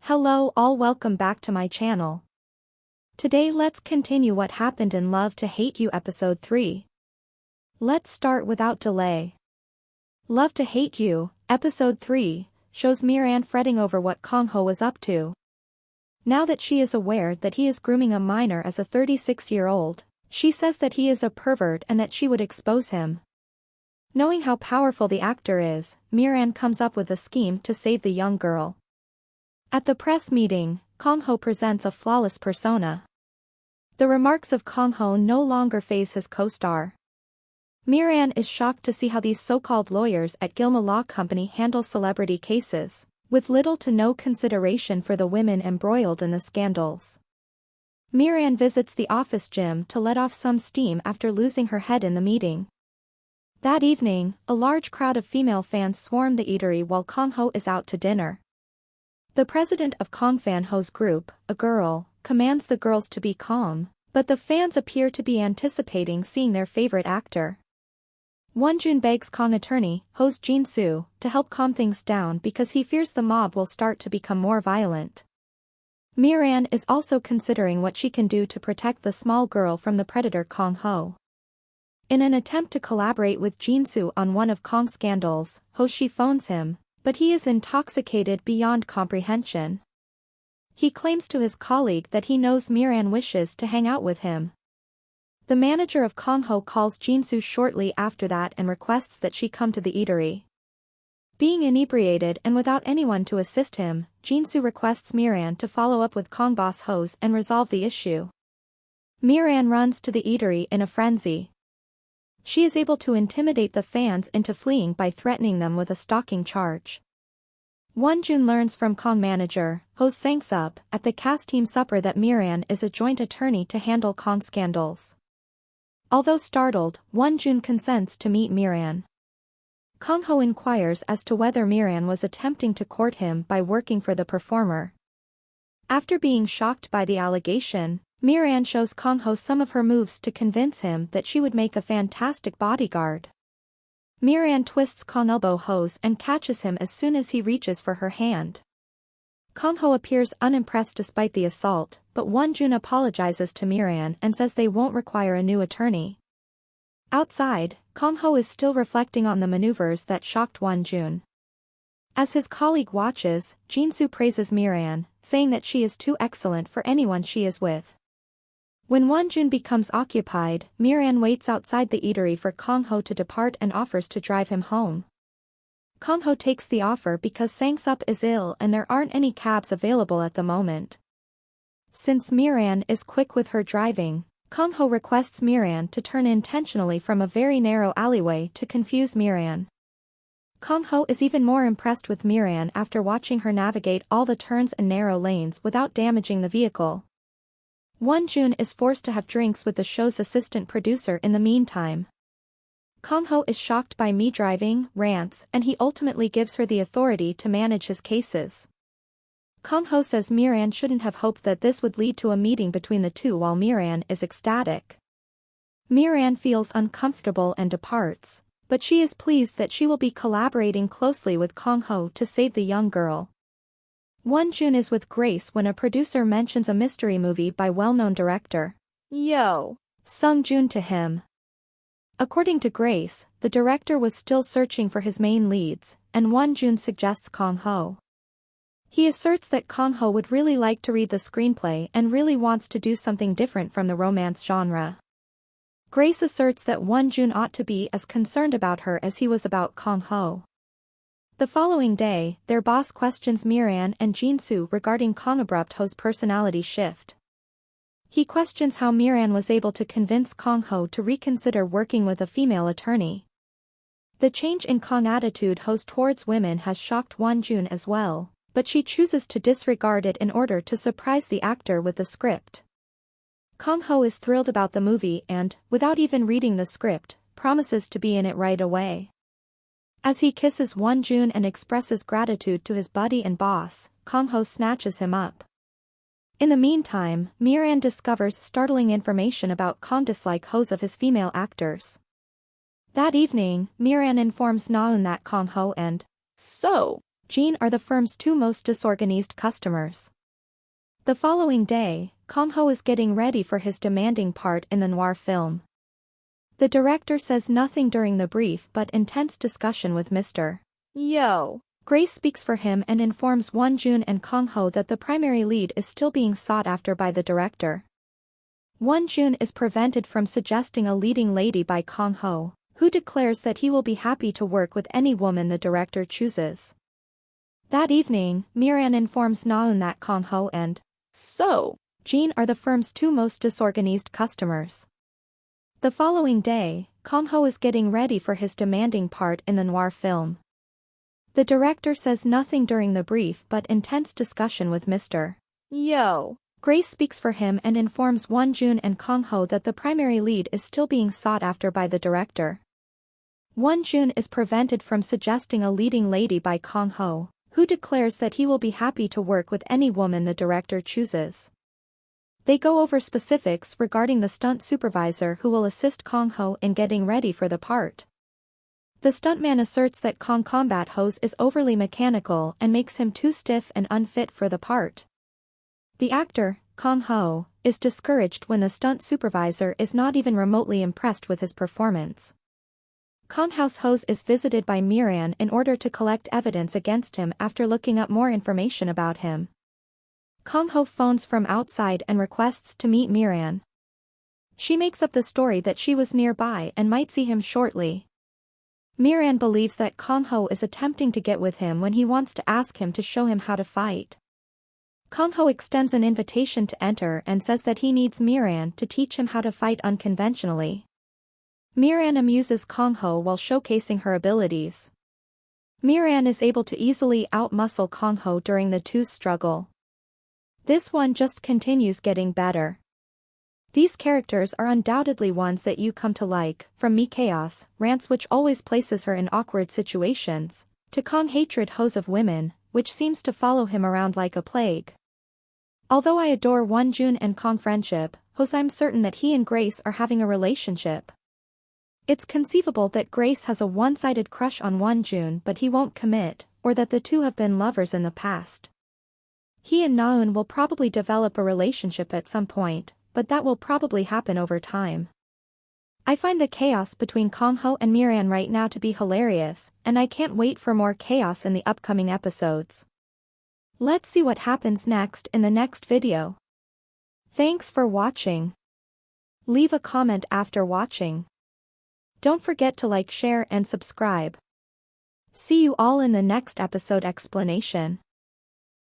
Hello all, welcome back to my channel. Today let's continue what happened in Love to Hate You episode 3. Let's start without delay. Love to Hate You, episode 3, shows Miran fretting over what Kang-ho was up to. Now that she is aware that he is grooming a minor as a 36-year-old, she says that he is a pervert and that she would expose him. Knowing how powerful the actor is, Miran comes up with a scheme to save the young girl. At the press meeting, Kang-ho presents a flawless persona. The remarks of Kang-ho no longer faze his co-star. Miran is shocked to see how these so-called lawyers at Gilma Law Company handle celebrity cases, with little to no consideration for the women embroiled in the scandals. Miran visits the office gym to let off some steam after losing her head in the meeting. That evening, a large crowd of female fans swarm the eatery while Kang-ho is out to dinner. The president of Kang-ho's group, a girl, commands the girls to be calm, but the fans appear to be anticipating seeing their favorite actor. Won-jun begs Kang attorney, host Jin-soo, to help calm things down because he fears the mob will start to become more violent. Miran is also considering what she can do to protect the small girl from the predator Kang-ho. In an attempt to collaborate with Jin-soo on one of Kang's scandals, Ho-shi phones him, but he is intoxicated beyond comprehension. He claims to his colleague that he knows Miran wishes to hang out with him. The manager of Kang-ho calls Jin-soo shortly after that and requests that she come to the eatery. Being inebriated and without anyone to assist him, Jin-soo requests Miran to follow up with Kang boss Ho's and resolve the issue. Miran runs to the eatery in a frenzy. She is able to intimidate the fans into fleeing by threatening them with a stalking charge. Won-jun learns from Kang manager, Ho Sang-sup, at the cast team supper that Miran is a joint attorney to handle Kang scandals. Although startled, Won-jun consents to meet Miran. Kang-ho inquires as to whether Miran was attempting to court him by working for the performer. After being shocked by the allegation, Miran shows Kang-ho some of her moves to convince him that she would make a fantastic bodyguard. Miran twists Kang elbow Ho's and catches him as soon as he reaches for her hand. Kang-ho appears unimpressed despite the assault, but Won-jun apologizes to Miran and says they won't require a new attorney. Outside, Kang-ho is still reflecting on the maneuvers that shocked Won-jun. As his colleague watches, Jin-soo praises Miran, saying that she is too excellent for anyone she is with. When Won-jun becomes occupied, Miran waits outside the eatery for Kang-ho to depart and offers to drive him home. Kang-ho takes the offer because Sang-sup is ill and there aren't any cabs available at the moment. Since Miran is quick with her driving, Kang-ho requests Miran to turn intentionally from a very narrow alleyway to confuse Miran. Kang-ho is even more impressed with Miran after watching her navigate all the turns and narrow lanes without damaging the vehicle. Won-jun is forced to have drinks with the show's assistant producer in the meantime. Kang-ho is shocked by me driving, rants, and he ultimately gives her the authority to manage his cases. Kang-ho says Miran shouldn't have hoped that this would lead to a meeting between the two while Miran is ecstatic. Miran feels uncomfortable and departs, but she is pleased that she will be collaborating closely with Kang-ho to save the young girl. Won-jun is with Grace when a producer mentions a mystery movie by well-known director Yo. Sung-joon to him. According to Grace, the director was still searching for his main leads, and Won-jun suggests Kang-ho. He asserts that Kang-ho would really like to read the screenplay and really wants to do something different from the romance genre. Grace asserts that Won-jun ought to be as concerned about her as he was about Kang-ho. The following day, their boss questions Miran and Jin-soo regarding Kang Abruptho's personality shift. He questions how Miran was able to convince Kang-ho to reconsider working with a female attorney. The change in Kang attitude Ho's towards women has shocked Won-jun as well, but she chooses to disregard it in order to surprise the actor with the script. Kang-ho is thrilled about the movie and, without even reading the script, promises to be in it right away. As he kisses Won-jun and expresses gratitude to his buddy and boss, Kang-ho snatches him up. In the meantime, Miran discovers startling information about Kang's dislike Ho's of his female actors. That evening, Miran informs Naeun that Kang-ho and So, Ji-hoon are the firm's two most disorganized customers. The following day, Kang-ho is getting ready for his demanding part in the noir film. The director says nothing during the brief but intense discussion with Mr. Yo. Grace speaks for him and informs Won-jun and Kang-ho that the primary lead is still being sought after by the director. Won-jun is prevented from suggesting a leading lady by Kang-ho, who declares that he will be happy to work with any woman the director chooses. That evening, Miran informs Na-eun that Kang-ho and Ji-hoon are the firm's two most disorganized customers. The following day, Kang-ho is getting ready for his demanding part in the noir film. The director says nothing during the brief but intense discussion with Mr. Yo. Grace speaks for him and informs Won-jun and Kang-ho that the primary lead is still being sought after by the director. Won-jun is prevented from suggesting a leading lady by Kang-ho, who declares that he will be happy to work with any woman the director chooses. They go over specifics regarding the stunt supervisor who will assist Kang-ho in getting ready for the part. The stuntman asserts that Kang combat hose is overly mechanical and makes him too stiff and unfit for the part. The actor, Kang-ho, is discouraged when the stunt supervisor is not even remotely impressed with his performance. Kang-ho's hose is visited by Miran in order to collect evidence against him after looking up more information about him. Kang-ho phones from outside and requests to meet Miran. She makes up the story that she was nearby and might see him shortly. Miran believes that Kang-ho is attempting to get with him when he wants to ask him to show him how to fight. Kang-ho extends an invitation to enter and says that he needs Miran to teach him how to fight unconventionally. Miran amuses Kang-ho while showcasing her abilities. Miran is able to easily out-muscle Kang-ho during the two's struggle. This one just continues getting better. These characters are undoubtedly ones that you come to like, from Me Chaos, rants which always places her in awkward situations, to Kang hatred hose of women, which seems to follow him around like a plague. Although I adore Won-jun and Kang friendship, hose I'm certain that he and Grace are having a relationship. It's conceivable that Grace has a one-sided crush on Won-jun but he won't commit, or that the two have been lovers in the past. He and Na-eun will probably develop a relationship at some point, but that will probably happen over time. I find the chaos between Kang-ho and Miran right now to be hilarious, and I can't wait for more chaos in the upcoming episodes. Let's see what happens next in the next video. Thanks for watching. Leave a comment after watching. Don't forget to like, share and subscribe. See you all in the next episode explanation.